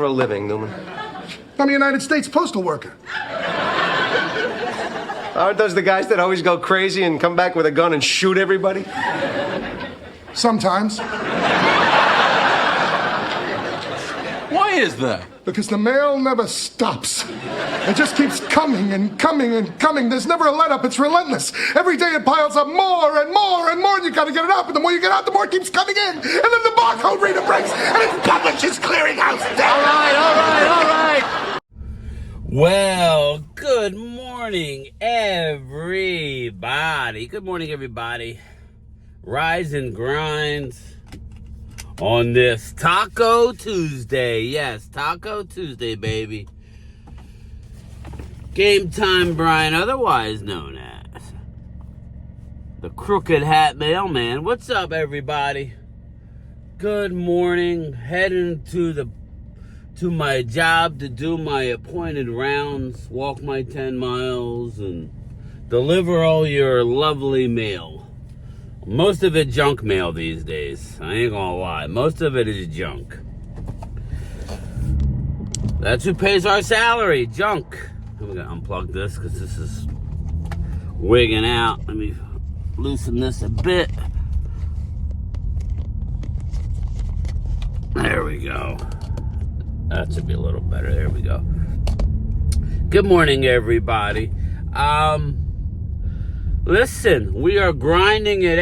a living, Newman? I'm a United States postal worker. Aren't those the guys that always go crazy and come back with a gun and shoot everybody? Sometimes. Why is that? Because the mail never stops. It just keeps coming and coming and coming. There's never a let-up. It's relentless. Every day it piles up more and more and more, and you gotta get it out. And the more you get out, the more it keeps coming in. And then the barcode reader breaks, and it's Publishers Clearinghouse. All right. Well, good morning, everybody. Good morning, everybody. Rise and grind on this Taco Tuesday. Yes, Taco Tuesday, baby. Game Time Brian, otherwise known as the Crooked Hat Mailman. What's up, everybody? Good morning. Heading to my job to do my appointed rounds, walk my 10 miles, and deliver all your lovely mail. Most of it junk mail these days. I ain't gonna lie. Most of it is junk. That's who pays our salary. Junk. I'm gonna unplug this because this is wigging out. Let me loosen this a bit. There we go. That should be a little better. There we go. Good morning, everybody. Listen, we are grinding it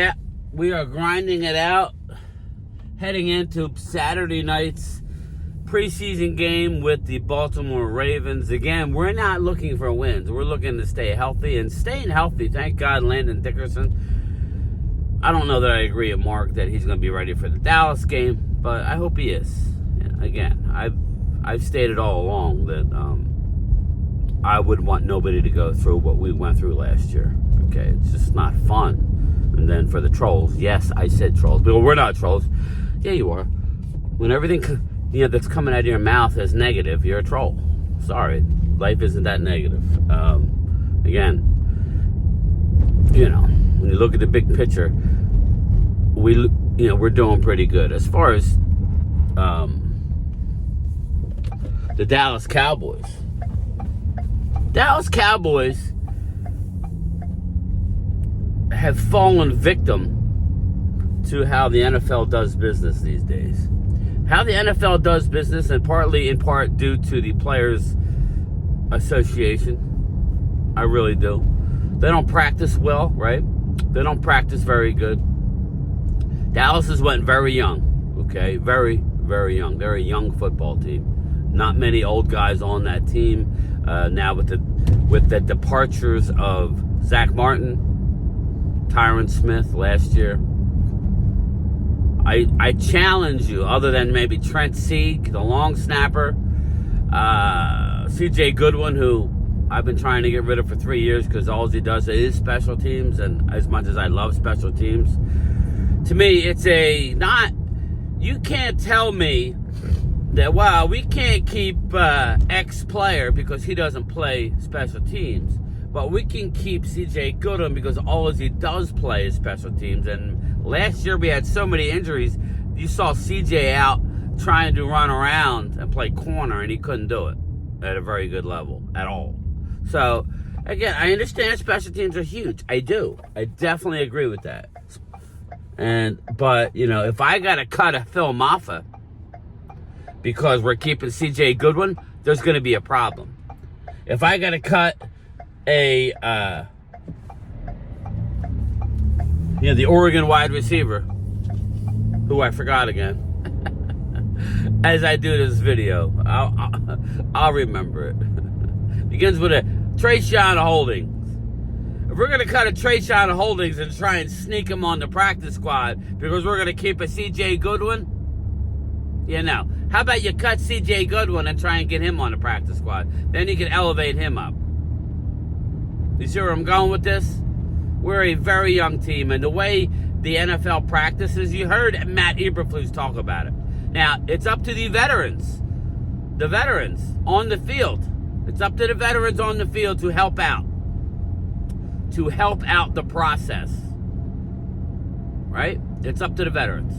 out. Heading into Saturday night's preseason game with the Baltimore Ravens. Again, we're not looking for wins. We're looking to stay healthy. And staying healthy, thank God, Landon Dickerson. I don't know that I agree with Mark that he's going to be ready for the Dallas game, but I hope he is. Again, I've stated all along that I would want nobody to go through what we went through last year. Okay, it's just not fun. And then for the trolls, yes, I said trolls. But we're not trolls. Yeah, you are. When everything that's coming out of your mouth is negative, you're a troll. Sorry, life isn't that negative. Again, when you look at the big picture, we're doing pretty good as far as the Dallas Cowboys. Dallas Cowboys have fallen victim to how the NFL does business these days. How the NFL does business, and in part due to the Players Association. I really do. They don't practice well, right? They don't practice very good. Dallas has went very young, okay? Very, very young. They're a young football team. Not many old guys on that team. Now with the departures of Zach Martin, Tyron Smith last year, I challenge you, other than maybe Trent Sieg, the long snapper, C.J. Goodwin, who I've been trying to get rid of for 3 years because all he does is special teams, and as much as I love special teams, to me it's you can't tell me that, wow, we can't keep X player because he doesn't play special teams. But we can keep C.J. Goodwin because all he does play is special teams. And last year we had so many injuries. You saw C.J. out trying to run around and play corner, and he couldn't do it at a very good level at all. So, again, I understand special teams are huge. I do. I definitely agree with that. But if I got to cut a Phil Maffa because we're keeping C.J. Goodwin, there's going to be a problem. If I got to cut the Oregon wide receiver, who I forgot again, as I do this video, I'll remember it. Begins with a Trayshawn Holdings. If we're going to cut a Trayshawn Holdings and try and sneak him on the practice squad because we're going to keep a C.J. Goodwin, how about you cut C.J. Goodwin and try and get him on the practice squad? Then you can elevate him up. You see where I'm going with this? We're a very young team, and the way the NFL practices, you heard Matt Eberflus talk about it. Now, it's up to the veterans on the field. It's up to the veterans on the field to help out the process, right? It's up to the veterans.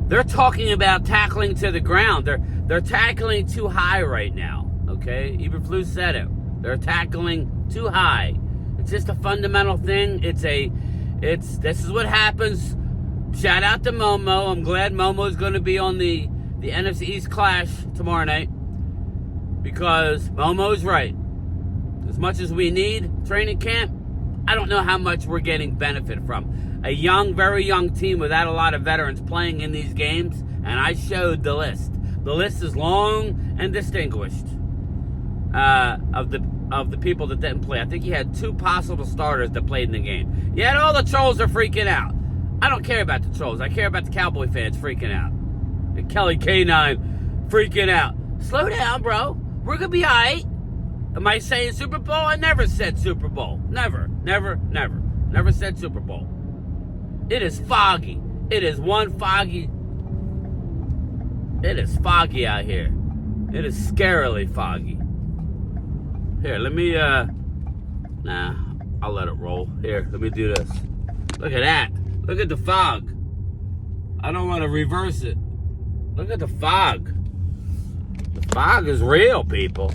They're talking about tackling to the ground. They're tackling too high right now. Okay, Eberflus said it. They're tackling too high. It's just a fundamental thing. This is what happens. Shout out to Momo. I'm glad Momo is going to be on the NFC East Clash tomorrow night, because Momo's right. As much as we need training camp, I don't know how much we're getting benefit from. A young, very young team without a lot of veterans playing in these games, and I showed the list. The list is long and distinguished of the people that didn't play. I think you had 2 possible starters that played in the game. Yet all the trolls are freaking out. I don't care about the trolls. I care about the Cowboy fans freaking out. And Kelly K9 freaking out. Slow down, bro. We're going to be all right. Am I saying Super Bowl? I never said Super Bowl. Never, never, never. Never said Super Bowl. It is foggy. It is one foggy. It is foggy out here. It is scarily foggy. Here, let me, nah, I'll let it roll. Here, let me do this. Look at that. Look at the fog. I don't want to reverse it. Look at the fog. The fog is real, people.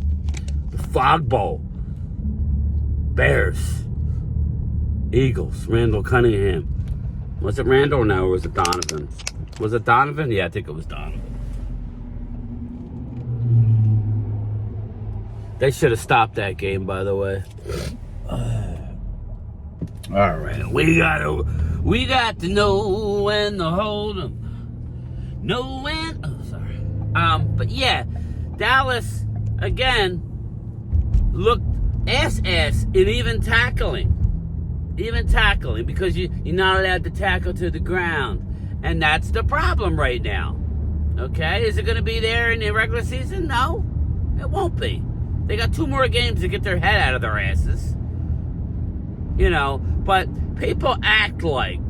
The fog bowl. Bears. Eagles. Randall Cunningham. Was it Randall or no, or was it Donovan? Was it Donovan? Yeah, I think it was Donovan. They should have stopped that game, by the way. All right, we got to know when to hold them. Know when. Oh, sorry. But yeah, Dallas again looked ass in even tackling, because you're not allowed to tackle to the ground, and that's the problem right now. Okay, is it going to be there in the regular season? No, it won't be. They got 2 more games to get their head out of their asses. You know, but people act like.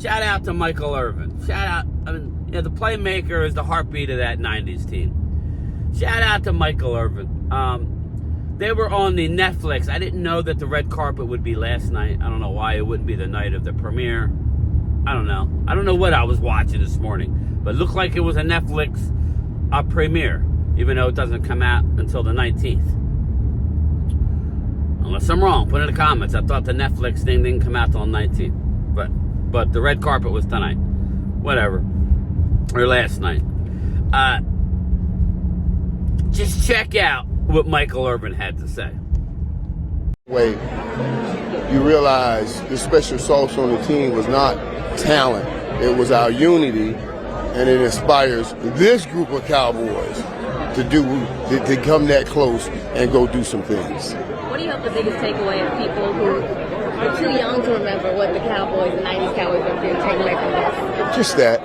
Shout out to Michael Irvin. Shout out, the playmaker is the heartbeat of that 90s team. Shout out to Michael Irvin. They were on the Netflix. I didn't know that the red carpet would be last night. I don't know why it wouldn't be the night of the premiere. I don't know. I don't know what I was watching this morning, but it looked like it was a Netflix premiere, even though it doesn't come out until the 19th. Unless I'm wrong, put in the comments. I thought the Netflix thing didn't come out till the 19th. But the red carpet was tonight. Whatever. Or last night. Just check out what Michael Irvin had to say. Way you realize the special sauce on the team was not talent. It was our unity, and it inspires this group of Cowboys to come that close and go do some things. What do you hope the biggest takeaway of people who are too young to remember what the Cowboys, the 90s Cowboys went through, take away from this? Just that.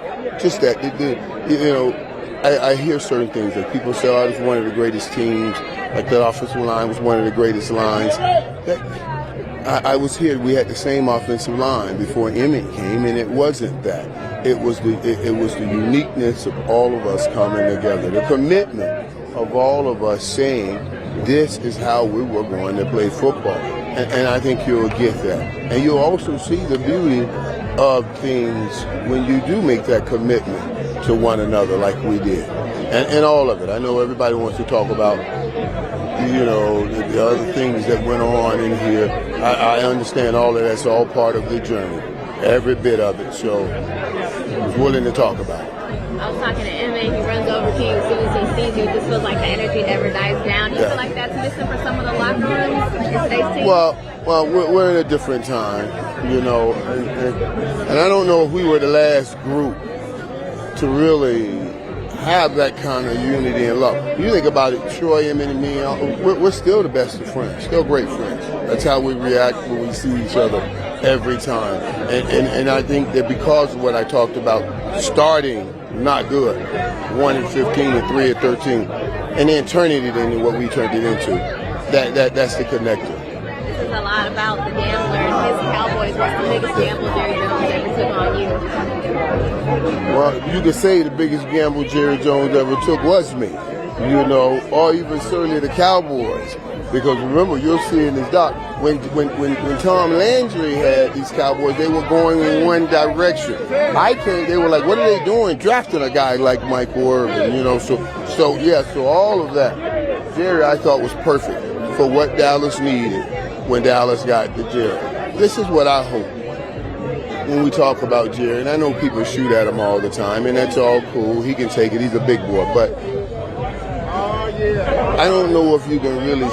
I hear certain things that people say, oh, it was one of the greatest teams, like that offensive line was one of the greatest lines. I was here, we had the same offensive line before Emmett came, and it wasn't that. It was the uniqueness of all of us coming together, the commitment of all of us saying, this is how we were going to play football. And I think you'll get that. And you'll also see the beauty of things when you do make that commitment to one another like we did. And all of it. I know everybody wants to talk about, the other things that went on in here. I understand all of that's all part of the journey. Every bit of it. So I was willing to talk about it. I was talking to Emmett. He runs over to you as soon as he sees you. It just feels like the energy never dies down. Do you feel like that's missing for some of the locker rooms in today's team? Well, we're in a different time, and I don't know if we were the last group to really have that kind of unity and love. You think about it, Troy, Emmett, and me, we're still the best of friends, still great friends. That's how we react when we see each other every time. And I think that because of what I talked about, starting not good, 1-15 and 3-13, and then turning it into what we turned it into, that's the connector. This is a lot about the gambler and his Cowboys. What's the biggest gamble Jerry Jones ever took on you? Well, you could say the biggest gamble Jerry Jones ever took was me. or even certainly the Cowboys. Because remember, you'll see in this doc, when Tom Landry had these Cowboys, they were going in one direction. They were like, what are they doing? Drafting a guy like Michael Irvin, so all of that. Jerry, I thought, was perfect for what Dallas needed when Dallas got to Jerry. This is what I hope when we talk about Jerry, and I know people shoot at him all the time, and that's all cool. He can take it. He's a big boy, but I don't know if you can really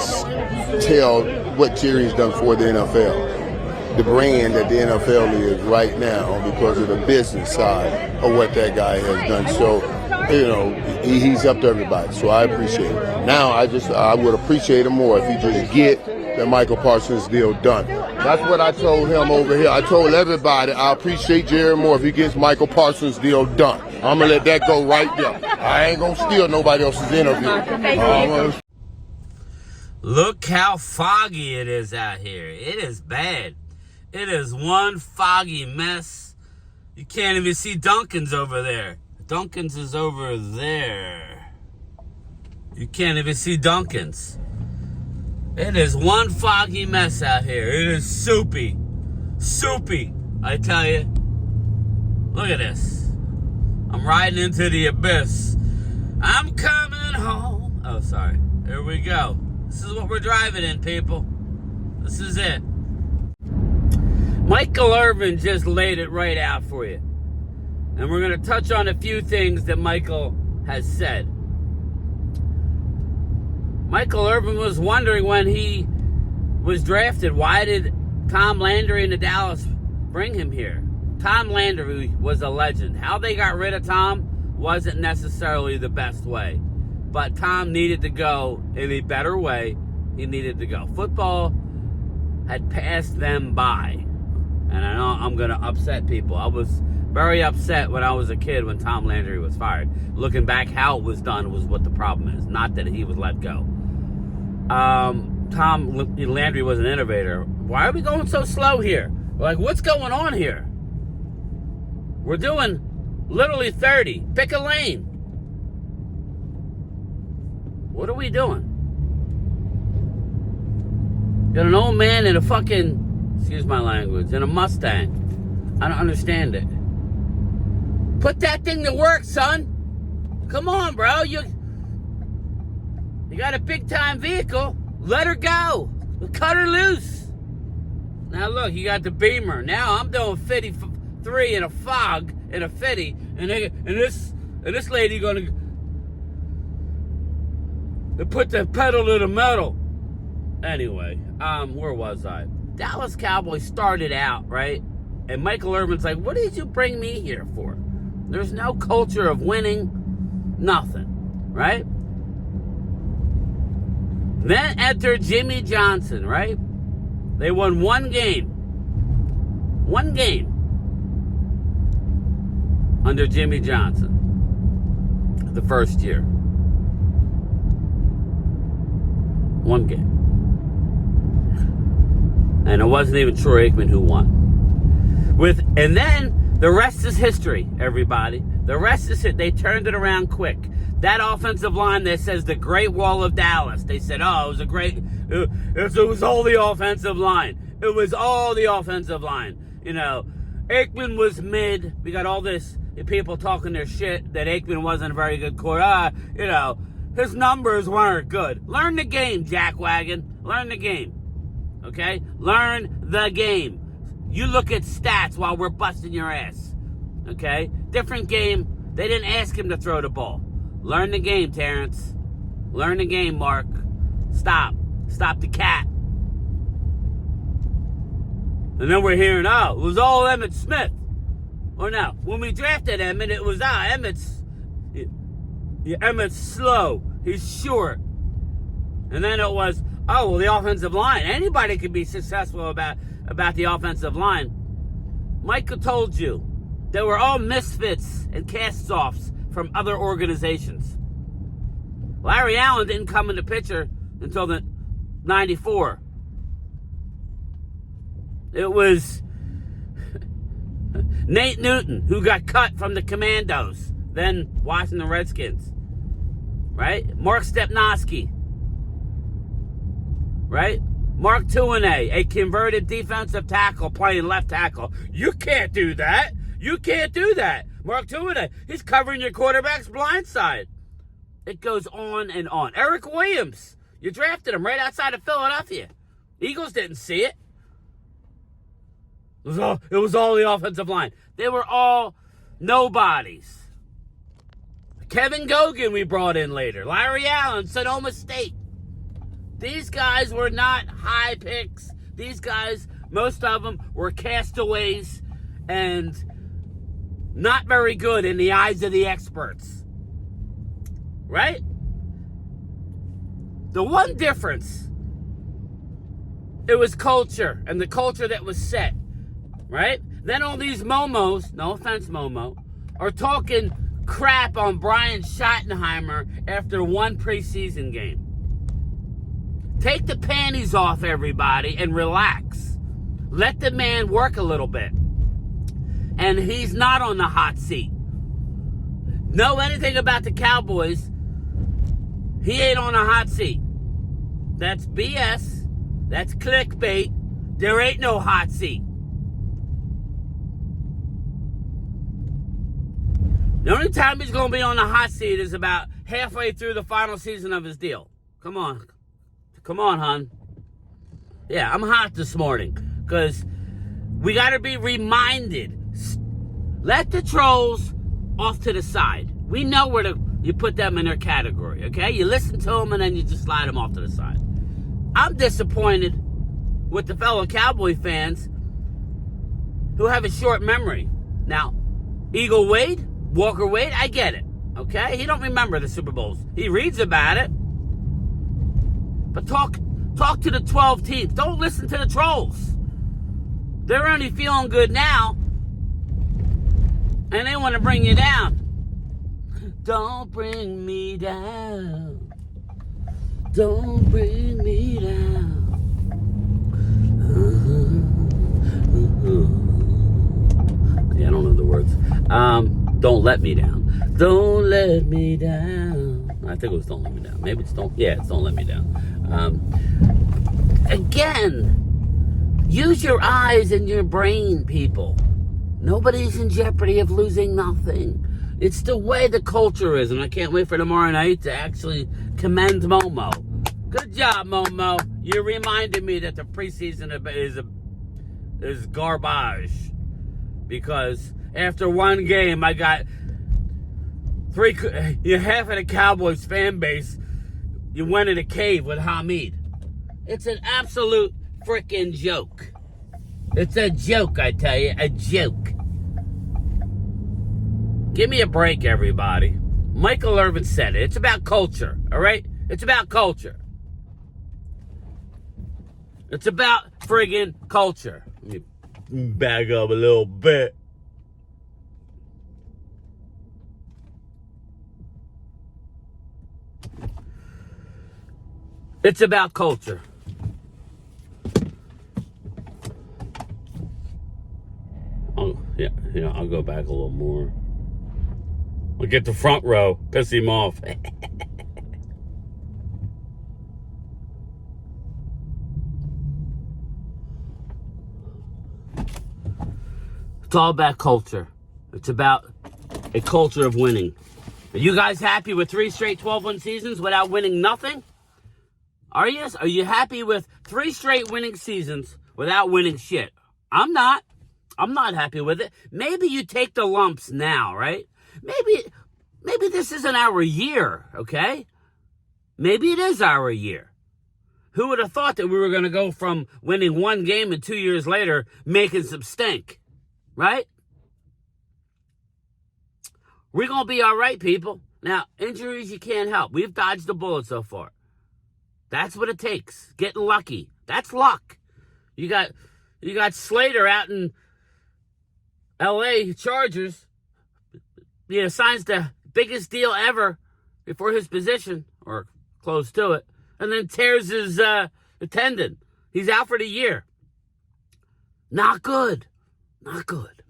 tell what Jerry's done for the NFL, the brand that the NFL is right now because of the business side of what that guy has done. So, he's up to everybody. So I appreciate it. Now I would appreciate him more if he just get the Michael Parsons deal done. That's what I told him over here. I told everybody I appreciate Jerry more if he gets Michael Parsons deal done. I'm going to let that go right there. I ain't going to steal nobody else's interview. Look how foggy it is out here. It is bad. It is one foggy mess. You can't even see Duncan's over there. Duncan's is over there. You can't even see Duncan's. It is one foggy mess out here. It is soupy. Soupy, I tell you. Look at this. I'm riding into the abyss. I'm coming home. Oh, sorry. Here we go. This is what we're driving in, people. This is it. Michael Irvin just laid it right out for you. And we're going to touch on a few things that Michael has said. Michael Irvin was wondering when he was drafted, why did Tom Landry and the Dallas bring him here? Tom Landry was a legend. How they got rid of Tom wasn't necessarily the best way. But Tom needed to go in a better way. He needed to go. Football had passed them by. And I know I'm going to upset people. I was very upset when I was a kid when Tom Landry was fired. Looking back, how it was done was what the problem is, not that he was let go. Tom Landry was an innovator. Why are we going so slow here? Like, what's going on here? We're doing literally 30. Pick a lane. What are we doing? Got an old man in a fucking, excuse my language, in a Mustang. I don't understand it. Put that thing to work, son. Come on, bro. You got a big-time vehicle. Let her go. Cut her loose. Now, look, you got the Beamer. Now I'm doing 53 in a fog, in a 50, and this lady going to put the pedal to the metal. Anyway, where was I? Dallas Cowboys started out, right? And Michael Irvin's like, what did you bring me here for? There's no culture of winning. Nothing, right? Then entered Jimmy Johnson, right? They won one game. One game. Under Jimmy Johnson. The first year. One game. And it wasn't even Troy Aikman who won. And then the rest is history, everybody. The rest is it. They turned it around quick. That offensive line that says the Great Wall of Dallas. They said, oh, it was a great, it was all the offensive line. It was all the offensive line. Aikman was mid. We got all this people talking their shit that Aikman wasn't a very good quarterback. His numbers weren't good. Learn the game, Jackwagon. Learn the game. Okay? Learn the game. You look at stats while we're busting your ass. Okay? Different game. They didn't ask him to throw the ball. Learn the game, Terrence. Learn the game, Mark. Stop. Stop the cat. And then we're hearing, it was all Emmitt Smith. Or no, when we drafted Emmitt, it was, Emmitt's slow. He's short. And then it was, the offensive line. Anybody could be successful about the offensive line. Michael told you they were all misfits and cast-offs from other organizations. Larry Allen didn't come in the picture until the 94. It was Nate Newton, who got cut from the Commandos, then Washington Redskins. right? Mark Stepnoski, right? Mark Tuinei, a converted defensive tackle playing left tackle. You can't do that. You can't do that. Mark Tuinei, he's covering your quarterback's blind side. It goes on and on. Eric Williams, you drafted him right outside of Philadelphia. Eagles didn't see it. It was all the offensive line. They were all nobodies. Kevin Gogan we brought in later. Larry Allen, Sonoma State. These guys were not high picks. These guys, most of them, were castaways and not very good in the eyes of the experts. Right? The one difference, it was culture, and the culture that was set. Right? Then all these momos, no offense, Momo, are talking crap on Brian Schottenheimer after one preseason game. Take the panties off, everybody, and relax. Let the man work a little bit. And he's not on the hot seat. Know anything about the Cowboys, he ain't on a hot seat. That's BS. That's clickbait. There ain't no hot seat. The only time he's going to be on the hot seat is about halfway through the final season of his deal. Come on. Come on, hon. Yeah, I'm hot this morning because we got to be reminded. Let the trolls off to the side. We know where you put them in their category, okay? You listen to them and then you just slide them off to the side. I'm disappointed with the fellow Cowboy fans who have a short memory. Now, Eagle Wade, Walker Wade, I get it, okay? He don't remember the Super Bowls. He reads about it. But talk to the 12 teams. Don't listen to the trolls. They're only feeling good now, and they want to bring you down. Don't bring me down. Don't bring me down. Yeah, I don't know the words. Don't let me down. Don't let me down. I think it was Don't Let Me Down. Maybe it's Don't Let Me Down. Again, use your eyes and your brain, people. Nobody's in jeopardy of losing nothing. It's the way the culture is, and I can't wait for tomorrow night to actually commend Momo. Good job, Momo. You reminded me that the preseason is garbage. Because after one game, I got half of the Cowboys fan base, you went in a cave with Hamid. It's an absolute freaking joke. It's a joke, I tell you, a joke. Give me a break, everybody. Michael Irvin said it. It's about culture, all right? It's about culture. It's about friggin' culture. Let me back up a little bit. It's about culture. Oh, yeah, I'll go back a little more. I'll get the front row, piss him off. It's all about culture. It's about a culture of winning. Are you guys happy with 3 straight 12-win seasons without winning nothing? Are you? Are you happy with 3 straight winning seasons without winning shit? I'm not. I'm not happy with it. Maybe you take the lumps now, right? Maybe this isn't our year, okay? Maybe it is our year. Who would have thought that we were going to go from winning 1 game and 2 years later making some stink, right? We're going to be all right, people. Now, injuries you can't help. We've dodged the bullet so far. That's what it takes. Getting lucky. That's luck. You got Slater out in L.A. Chargers. Signs the biggest deal ever before his position, or close to it, and then tears his tendon. He's out for the year. Not good. Not good.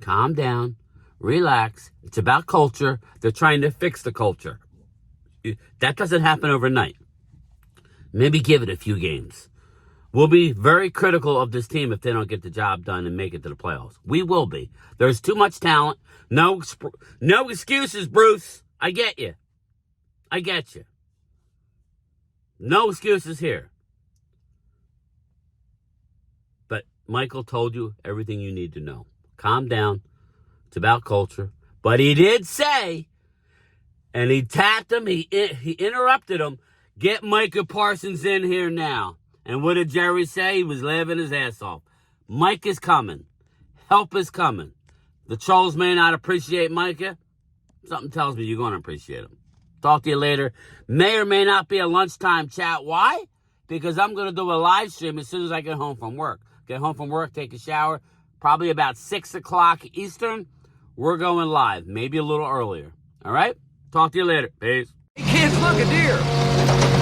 Calm down. Relax. It's about culture. They're trying to fix the culture. That doesn't happen overnight. Maybe give it a few games. We'll be very critical of this team if they don't get the job done and make it to the playoffs. We will be. There's too much talent. No excuses, Bruce. I get you. I get you. No excuses here. But Michael told you everything you need to know. Calm down. It's about culture. But he did say, and he tapped him, he interrupted him, get Micah Parsons in here now. And what did Jerry say? He was laughing his ass off. Mike is coming. Help is coming. The trolls may not appreciate Micah. Something tells me you're going to appreciate him. Talk to you later. May or may not be a lunchtime chat. Why? Because I'm going to do a live stream as soon as I get home from work. Get home from work, take a shower. Probably about 6 o'clock Eastern. We're going live. Maybe a little earlier. All right? Talk to you later. Peace. Hey kids, look, a deer.